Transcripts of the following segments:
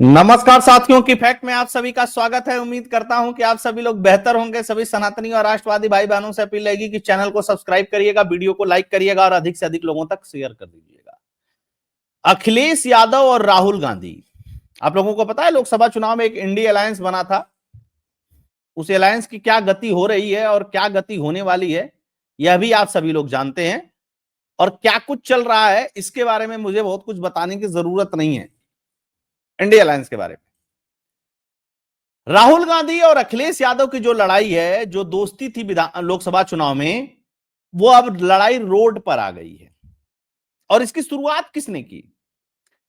नमस्कार साथियों की फैक्ट में आप सभी का स्वागत है। उम्मीद करता हूं कि आप सभी लोग बेहतर होंगे। सभी सनातनी और राष्ट्रवादी भाई बहनों से अपील रहेगी कि चैनल को सब्सक्राइब करिएगा, वीडियो को लाइक करिएगा और अधिक से अधिक लोगों तक शेयर कर दीजिएगा। अखिलेश यादव और राहुल गांधी, आप लोगों को पता है लोकसभा चुनाव में एक इंडी अलायंस बना था। उस अलायंस की क्या गति हो रही है और क्या गति होने वाली है, यह भी आप सभी लोग जानते हैं। और क्या कुछ चल रहा है इसके बारे में मुझे बहुत कुछ बताने की जरूरत नहीं है। इंडी अलायंस के बारे में राहुल गांधी और अखिलेश यादव की जो लड़ाई है, जो दोस्ती थी लोकसभा चुनाव में, वो अब लड़ाई रोड पर आ गई है। और इसकी शुरुआत किसने की?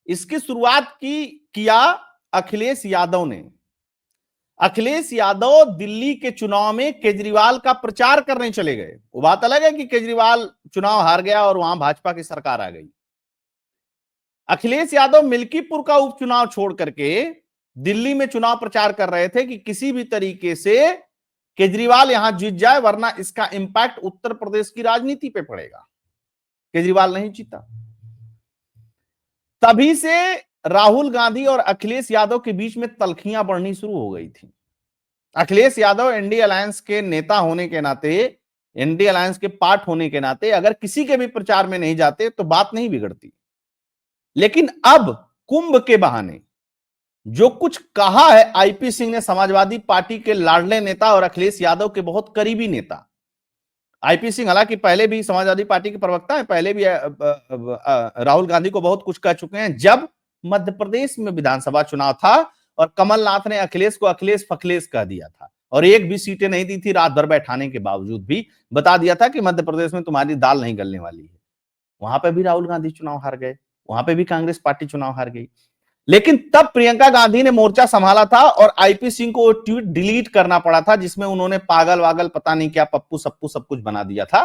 इसकी शुरुआत किया अखिलेश यादव ने। अखिलेश यादव दिल्ली के चुनाव में केजरीवाल का प्रचार करने चले गए। वो बात अलग है कि केजरीवाल चुनाव हार गया और वहां भाजपा की सरकार आ गई। अखिलेश यादव मिल्कीपुर का उपचुनाव छोड़ करके दिल्ली में चुनाव प्रचार कर रहे थे कि किसी भी तरीके से केजरीवाल यहां जीत जाए, वरना इसका इंपैक्ट उत्तर प्रदेश की राजनीति पे पड़ेगा। केजरीवाल नहीं जीता। तभी से राहुल गांधी और अखिलेश यादव के बीच में तलखियां बढ़नी शुरू हो गई थी। अखिलेश यादव एनडी अलायंस के नेता होने के नाते, एनडी अलायंस के पार्ट होने के नाते, अगर किसी के भी प्रचार में नहीं जाते तो बात नहीं बिगड़ती। लेकिन अब कुंभ के बहाने जो कुछ कहा है आईपी सिंह ने, समाजवादी पार्टी के लाडले नेता और अखिलेश यादव के बहुत करीबी नेता आईपी सिंह, हालांकि पहले भी समाजवादी पार्टी के प्रवक्ता हैं, पहले भी राहुल गांधी को बहुत कुछ कह चुके हैं। जब मध्य प्रदेश में विधानसभा चुनाव था और कमलनाथ ने अखिलेश को अखिलेश फखलेश कह दिया था और एक भी सीटें नहीं दी थी, रात भर बैठाने के बावजूद भी बता दिया था कि मध्य प्रदेश में तुम्हारी दाल नहीं गलने वाली है। वहां पे भी राहुल गांधी चुनाव हार गए, वहां पे भी कांग्रेस पार्टी चुनाव हार गई। लेकिन तब प्रियंका गांधी ने मोर्चा संभाला था और आईपी सिंह को ट्वीट डिलीट करना पड़ा था जिसमें उन्होंने पागल वागल पता नहीं क्या पप्पू सप्पू सब कुछ बना दिया था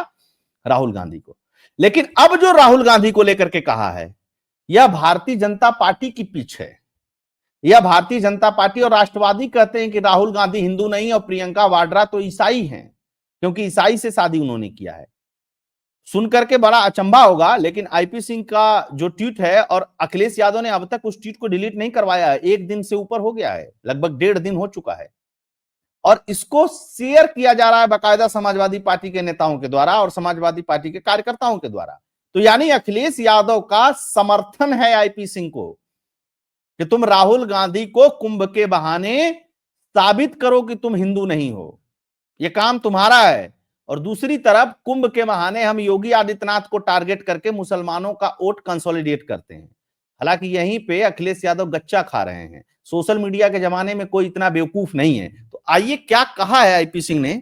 राहुल गांधी को। लेकिन अब जो राहुल गांधी को लेकर के कहा है, यह भारतीय जनता पार्टी की पिच है। यह भारतीय जनता पार्टी और राष्ट्रवादी कहते हैं कि राहुल गांधी हिंदू नहीं और प्रियंका वाड्रा तो ईसाई हैं, क्योंकि ईसाई से शादी उन्होंने किया है। सुन करके बड़ा अचंभा होगा, लेकिन आईपी सिंह का जो ट्वीट है, और अखिलेश यादव ने अब तक उस ट्वीट को डिलीट नहीं करवाया है। एक दिन से ऊपर हो गया है, लगभग 1.5 दिन हो चुका है, और इसको शेयर किया जा रहा है बाकायदा समाजवादी पार्टी के नेताओं के द्वारा और समाजवादी पार्टी के कार्यकर्ताओं के द्वारा। तो यानी अखिलेश यादव का समर्थन है आईपी सिंह को कि तुम राहुल गांधी को कुंभ के बहाने साबित करो कि तुम हिंदू नहीं हो, यह काम तुम्हारा है। और दूसरी तरफ कुंभ के बहाने हम योगी आदित्यनाथ को टारगेट करके मुसलमानों का वोट कंसोलिडेट करते हैं। हालांकि यहीं पे अखिलेश यादव गच्चा खा रहे हैं। सोशल मीडिया के जमाने में कोई इतना बेवकूफ नहीं है। तो आइए क्या कहा है आईपी सिंह ने,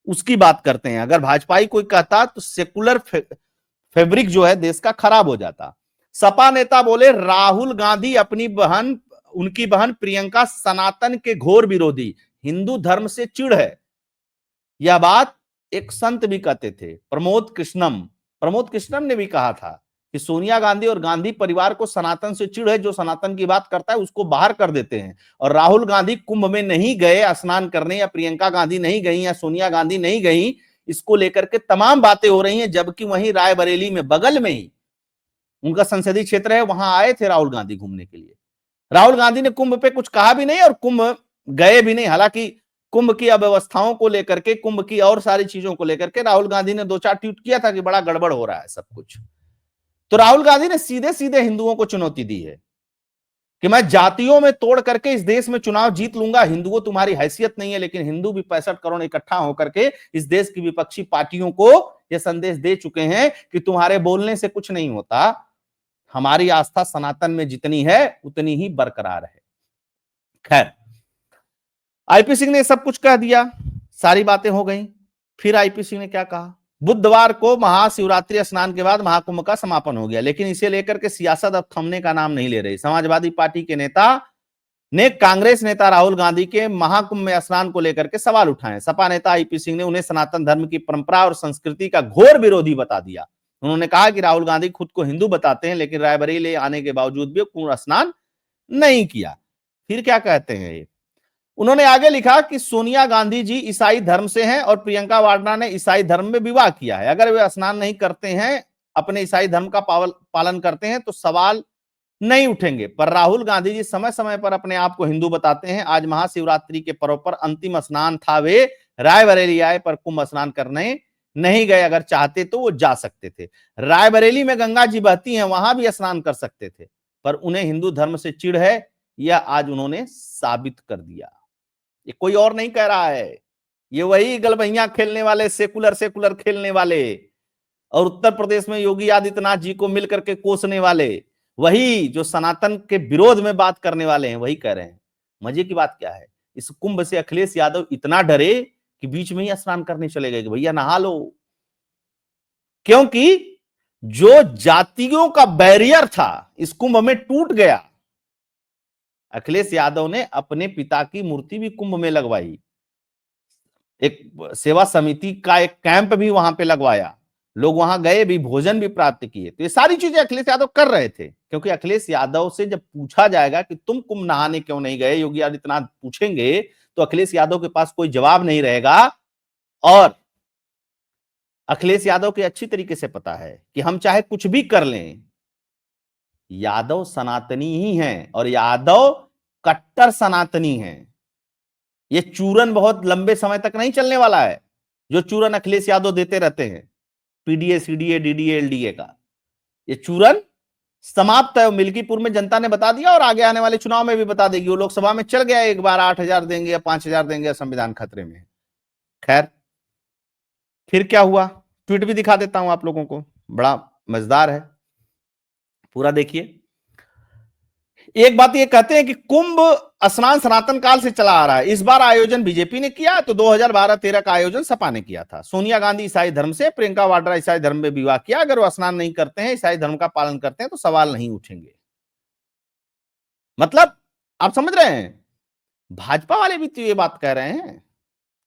उसकी बात करते हैं। अगर भाजपाई कोई कहता तो सेकुलर फैब्रिक जो है देश का खराब हो जाता। सपा नेता बोले राहुल गांधी अपनी बहन, उनकी बहन प्रियंका सनातन के घोर विरोधी, हिंदू धर्म से चिढ़ है। यह बात एक संत भी कहते थे, प्रमोद कृष्णम ने भी कहा था कि सोनिया गांधी और गांधी परिवार को सनातन से चिढ़ है। जो सनातन की बात करता है उसको बाहर कर देते हैं। और राहुल गांधी कुंभ में नहीं गए स्नान करने, या प्रियंका गांधी नहीं गई, या सोनिया गांधी नहीं गई, इसको लेकर के तमाम बातें हो रही हैं। जबकि वहीं रायबरेली में बगल में ही उनका संसदीय क्षेत्र है, वहां आए थे राहुल गांधी घूमने के लिए। राहुल गांधी ने कुंभ पे कुछ कहा भी नहीं और कुंभ गए भी नहीं। हालांकि कुंभ की अव्यवस्थाओं को लेकर के, कुंभ की और सारी चीजों को लेकर के राहुल गांधी ने 2-4 ट्वीट किया था कि बड़ा गड़बड़ हो रहा है सब कुछ। तो राहुल गांधी ने सीधे सीधे हिंदुओं को चुनौती दी है कि मैं जातियों में तोड़ करके इस देश में चुनाव जीत लूंगा। हिंदुओं तुम्हारी हैसियत नहीं है, लेकिन हिंदू भी 65 करोड़ इकट्ठा होकर के इस देश की विपक्षी पार्टियों को यह संदेश दे चुके हैं कि तुम्हारे बोलने से कुछ नहीं होता, हमारी आस्था सनातन में जितनी है उतनी ही बरकरार है। खैर, आईपी सिंह ने सब कुछ कह दिया, सारी बातें हो गई। फिर आईपी सिंह ने क्या कहा? बुधवार को महाशिवरात्रि स्नान के बाद महाकुंभ का समापन हो गया, लेकिन इसे लेकर के सियासत अब थमने का नाम नहीं ले रही। समाजवादी पार्टी के नेता ने कांग्रेस नेता राहुल गांधी के महाकुंभ में स्नान को लेकर के सवाल उठाए। सपा नेता आईपी सिंह ने उन्हें सनातन धर्म की परंपरा और संस्कृति का घोर विरोधी बता दिया। उन्होंने कहा कि राहुल गांधी खुद को हिंदू बताते हैं, लेकिन रायबरेली आने के बावजूद भी कुंभ स्नान नहीं किया। फिर क्या कहते हैं ये? उन्होंने आगे लिखा कि सोनिया गांधी जी ईसाई धर्म से हैं और प्रियंका वाड्रा ने ईसाई धर्म में विवाह किया है। अगर वे स्नान नहीं करते हैं, अपने ईसाई धर्म का पालन करते हैं, तो सवाल नहीं उठेंगे। पर राहुल गांधी जी समय समय पर अपने आप को हिंदू बताते हैं। आज महाशिवरात्रि के पर्व पर अंतिम स्नान था, वे रायबरेली आए पर कुंभ स्नान करने नहीं गए। अगर चाहते तो वो जा सकते थे। रायबरेली में गंगा जी बहती हैं, वहां भी स्नान कर सकते थे, पर उन्हें हिंदू धर्म से चिढ़ है, यह आज उन्होंने साबित कर दिया। ये कोई और नहीं कह रहा है, ये वही गलबैया खेलने वाले, सेकुलर सेकुलर खेलने वाले, और उत्तर प्रदेश में योगी आदित्यनाथ जी को मिलकर के कोसने वाले, वही जो सनातन के विरोध में बात करने वाले हैं, वही कह रहे हैं। मजे की बात क्या है, इस कुंभ से अखिलेश यादव इतना डरे कि बीच में ही स्नान करने चले गए कि भैया नहा लो, क्योंकि जो जातियों का बैरियर था इस कुंभ में टूट गया। अखिलेश यादव ने अपने पिता की मूर्ति भी कुंभ में लगवाई, एक सेवा समिति का एक कैंप भी वहां पे लगवाया, लोग वहां गए भी, भोजन भी प्राप्त किए। तो ये सारी चीजें अखिलेश यादव कर रहे थे, क्योंकि अखिलेश यादव से जब पूछा जाएगा कि तुम कुंभ नहाने क्यों नहीं गए, योगी आदित्यनाथ पूछेंगे, तो अखिलेश यादव के पास कोई जवाब नहीं रहेगा। और अखिलेश यादव को अच्छी तरीके से पता है कि हम चाहे कुछ भी कर लें, यादव सनातनी ही हैं, और यादव कट्टर सनातनी हैं। ये चूरन बहुत लंबे समय तक नहीं चलने वाला है, जो चूरन अखिलेश यादव देते रहते हैं, पीडीए सीडीए डीडीए एलडीए का, ये चूरन समाप्त है। मिल्कीपुर में जनता ने बता दिया, और आगे आने वाले चुनाव में भी बता देगी। वो लोकसभा में चल गया एक बार, 8,000 देंगे या 5,000 देंगे, संविधान खतरे में है। खैर, फिर क्या हुआ, ट्वीट भी दिखा देता हूं आप लोगों को, बड़ा मजेदार है, पूरा देखिए। एक बात ये कहते हैं कि कुंभ स्नान सनातन काल से चला आ रहा है, इस बार आयोजन बीजेपी ने किया, तो 2012-13 का आयोजन सपा ने किया था। सोनिया गांधी ईसाई धर्म से, प्रियंका वाड्रा ईसाई धर्म में विवाह किया। अगर वो स्नान नहीं करते हैं, ईसाई धर्म का पालन करते हैं, तो सवाल नहीं उठेंगे। मतलब आप समझ रहे हैं, भाजपा वाले भी तो ये बात कह रहे हैं।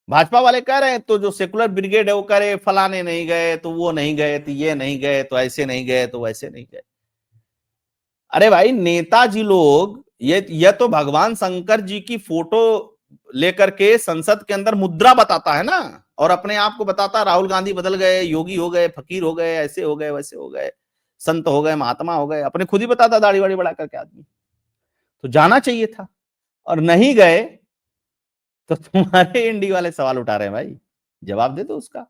भाजपा वाले कह रहे हैं, तो जो सेकुलर ब्रिगेड है वो कह रहे फलाने नहीं गए, तो वो नहीं गए, तो ये नहीं गए, तो ऐसे नहीं गए, तो वैसे नहीं गए। अरे भाई, नेताजी लोग, ये तो भगवान शंकर जी की फोटो लेकर के संसद के अंदर मुद्रा बताता है ना, और अपने आप को बताता राहुल गांधी बदल गए, योगी हो गए, फकीर हो गए, ऐसे हो गए, वैसे हो गए, संत हो गए, महात्मा हो गए, अपने खुद ही बताता दाढ़ी वाड़ी बढ़ा करके आदमी। तो जाना चाहिए था, और नहीं गए, तो तुम्हारे इंडी वाले सवाल उठा रहे हैं भाई, जवाब दे दो उसका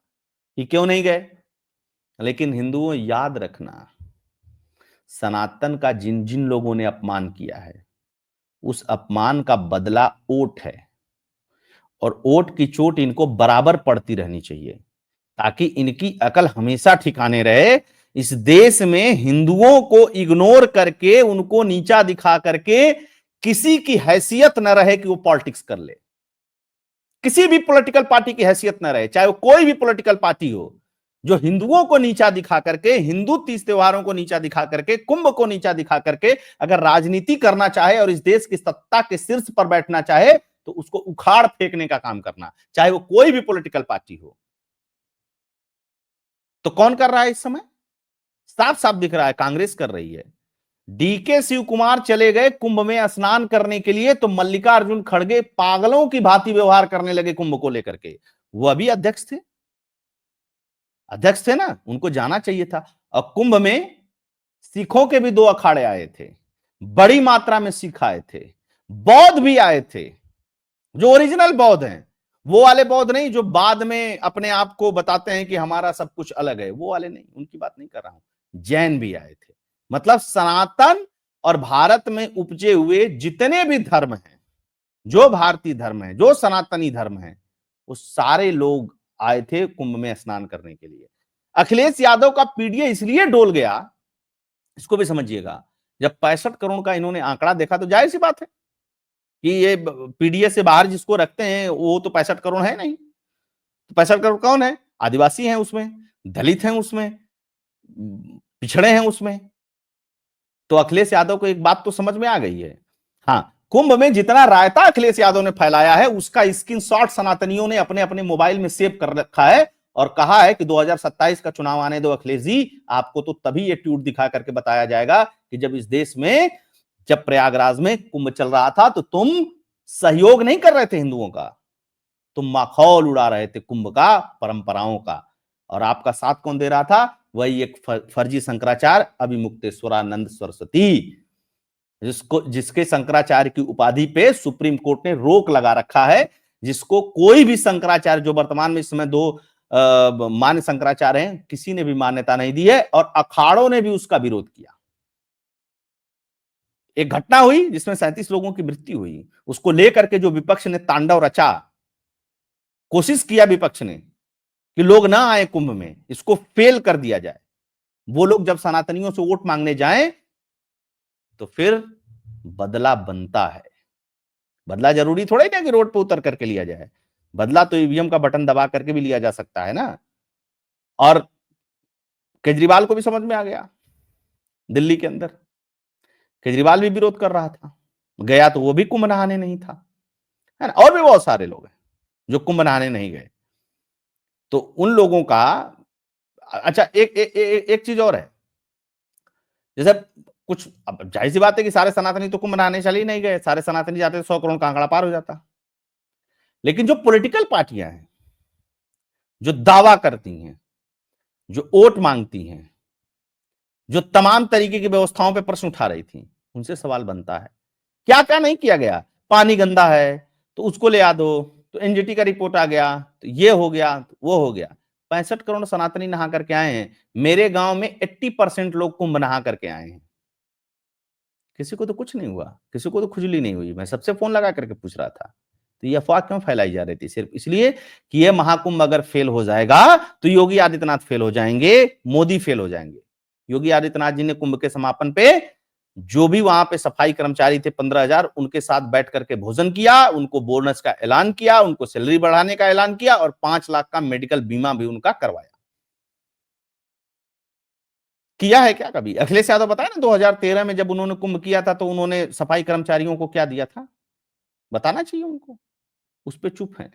कि क्यों नहीं गए। लेकिन हिंदुओं, याद रखना, सनातन का जिन जिन लोगों ने अपमान किया है, उस अपमान का बदला ओट है, और ओट की चोट इनको बराबर पड़ती रहनी चाहिए, ताकि इनकी अकल हमेशा ठिकाने रहे। इस देश में हिंदुओं को इग्नोर करके, उनको नीचा दिखा करके किसी की हैसियत न रहे कि वो पॉलिटिक्स कर ले, किसी भी पॉलिटिकल पार्टी की हैसियत न रहे, चाहे वो कोई भी पॉलिटिकल पार्टी हो, जो हिंदुओं को नीचा दिखा करके, हिंदू तीज त्योहारों को नीचा दिखा करके, कुंभ को नीचा दिखा करके अगर राजनीति करना चाहे और इस देश की सत्ता के शीर्ष पर बैठना चाहे, तो उसको उखाड़ फेंकने का काम करना, चाहे वो कोई भी पॉलिटिकल पार्टी हो। तो कौन कर रहा है इस समय? साफ साफ दिख रहा है, कांग्रेस कर रही है। डीके शिव कुमार चले गए कुंभ में स्नान करने के लिए, तो मल्लिकार्जुन खड़गे पागलों की भांति व्यवहार करने लगे कुंभ को लेकर के। वो अभी अध्यक्ष थे, अध्यक्ष थे ना, उनको जाना चाहिए था। और कुंभ में सिखों के भी 2 अखाड़े आए थे, बड़ी मात्रा में सिख आए थे, बौद्ध भी आए थे, जो ओरिजिनल बौद्ध हैं, वो वाले बौद्ध नहीं जो बाद में अपने आप को बताते हैं कि हमारा सब कुछ अलग है, वो वाले नहीं, उनकी बात नहीं कर रहा हूं। जैन भी आए थे। मतलब सनातन और भारत में उपजे हुए जितने भी धर्म हैं, जो भारतीय धर्म है, जो सनातनी धर्म है, वो सारे लोग आए थे कुंभ में स्नान करने के लिए। अखिलेश यादव का पीडीए इसलिए डोल गया, इसको भी समझिएगा, जब 65 करोड़ का इन्होंने आंकड़ा देखा, तो जाहिर सी बात है कि ये पीडीए से बाहर जिसको रखते हैं वो तो 65 करोड़ है नहीं। तो 65 करोड़ कौन है? आदिवासी हैं उसमें, दलित हैं उसमें, पिछड़े हैं उसमें। तो अखिलेश यादव को एक बात तो समझ में आ गई है। हाँ, कुंभ में जितना रायता अखिलेश यादव ने फैलाया है, उसका स्क्रीनशॉट सनातनियों ने अपने अपने मोबाइल में सेव कर रखा है, और कहा है कि 2027 का चुनाव आने दो अखिलेश जी, आपको तो तभी ये ट्वीट दिखा करके बताया जाएगा कि जब इस देश में, जब प्रयागराज में कुंभ चल रहा था, तो तुम सहयोग नहीं कर रहे थे हिंदुओं का, तुम माखौल उड़ा रहे थे कुंभ का, परंपराओं का। और आपका साथ कौन दे रहा था? वही एक फर्जी शंकराचार्य अभिमुक्तेश्वरानंद सरस्वती। जिसके शंकराचार्य की उपाधि पे सुप्रीम कोर्ट ने रोक लगा रखा है, जिसको कोई भी शंकराचार्य, जो वर्तमान में इस समय दो मान्य शंकराचार्य हैं, किसी ने भी मान्यता नहीं दी है और अखाड़ों ने भी उसका विरोध किया। एक घटना हुई जिसमें 37 लोगों की मृत्यु हुई, उसको लेकर के जो विपक्ष ने तांडव रचा, कोशिश किया विपक्ष ने कि लोग ना आए कुंभ में, इसको फेल कर दिया जाए। वो लोग जब सनातनियों से वोट मांगने जाएं तो फिर बदला बनता है। बदला जरूरी थोड़ा ही ना कि रोड पे उतर करके लिया जाए, बदला तो ईवीएम का बटन दबा करके भी लिया जा सकता है ना। और केजरीवाल को भी समझ में आ गया, दिल्ली के अंदर केजरीवाल भी विरोध कर रहा था, गया तो वो भी कुंभ नहाने नहीं था, है ना। और भी बहुत सारे लोग हैं जो कुंभ नहाने नहीं गए। तो उन लोगों का अच्छा एक चीज और है, जैसे कुछ, अब जाहिर सी बात है कि सारे सनातनी तो कुंभ नहाने चले ही नहीं गए, सारे सनातनी जाते तो 100 करोड़ का आंकड़ा पार हो जाता। लेकिन जो पॉलिटिकल पार्टियां हैं, जो दावा करती हैं, जो वोट मांगती हैं, जो तमाम तरीके की व्यवस्थाओं पर प्रश्न उठा रही थी, उनसे सवाल बनता है क्या क्या नहीं किया गया। पानी गंदा है तो उसको ले आ दो, तो एनजीटी का रिपोर्ट आ गया तो ये हो गया तो वो हो गया। 65 करोड़ सनातनी नहा करके आए हैं, मेरे गांव में 80% लोग कुंभ नहा करके आए हैं, किसी को तो कुछ नहीं हुआ, किसी को तो खुजली नहीं हुई। मैं सबसे फोन लगा करके पूछ रहा था, तो ये अफवाह क्यों फैलाई जा रही थी? सिर्फ इसलिए कि ये महाकुंभ अगर फेल हो जाएगा तो योगी आदित्यनाथ फेल हो जाएंगे, मोदी फेल हो जाएंगे। योगी आदित्यनाथ जी ने कुंभ के समापन पे जो भी वहां पे सफाई कर्मचारी थे 15,000, उनके साथ बैठ करके भोजन किया, उनको बोनस का ऐलान किया, उनको सैलरी बढ़ाने का ऐलान किया और 5 लाख का मेडिकल बीमा भी उनका करवाया। किया है क्या कभी? अखिलेश यादव बताया ना 2013 में जब उन्होंने कुंभ किया था तो उन्होंने सफाई कर्मचारियों को क्या दिया था, बताना चाहिए उनको, उस पे चुप है।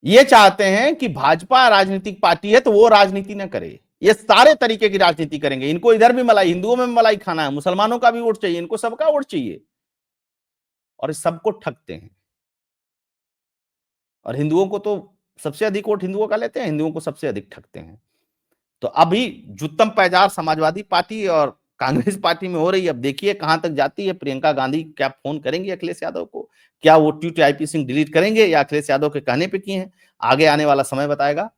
ये चाहते हैं कि भाजपा राजनीतिक पार्टी है तो वो राजनीति ना करे, ये सारे तरीके की राजनीति करेंगे। इनको इधर भी मलाई, हिंदुओं में मलाई खाना है, मुसलमानों का भी वोट चाहिए, इनको सबका वोट चाहिए और इस सबको ठगते हैं। और हिंदुओं को तो सबसे अधिक वोट हिंदुओं का लेते हैं, हिंदुओं को सबसे अधिक ठगते हैं। तो अभी जुत्तम पैजार समाजवादी पार्टी और कांग्रेस पार्टी में हो रही है। अब देखिए कहां तक जाती है। प्रियंका गांधी क्या फोन करेंगे अखिलेश यादव को, क्या वो टीआईपी सिंह डिलीट करेंगे या अखिलेश यादव के कहने पे किए हैं, आगे आने वाला समय बताएगा।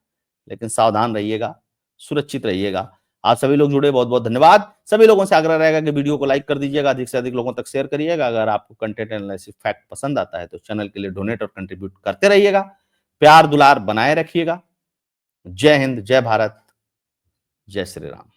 लेकिन सावधान रहिएगा, सुरक्षित रहिएगा। आप सभी लोग जुड़े, बहुत बहुत धन्यवाद। सभी लोगों से आग्रह रहेगा कि वीडियो को लाइक कर दीजिएगा, अधिक से अधिक लोगों तक शेयर करिएगा। अगर आपको कंटेंट एनालिसिस फैक्ट पसंद आता है तो चैनल के लिए डोनेट और कंट्रीब्यूट करते रहिएगा। प्यार दुलार बनाए रखिएगा। जय हिंद, जय भारत, जय श्री राम।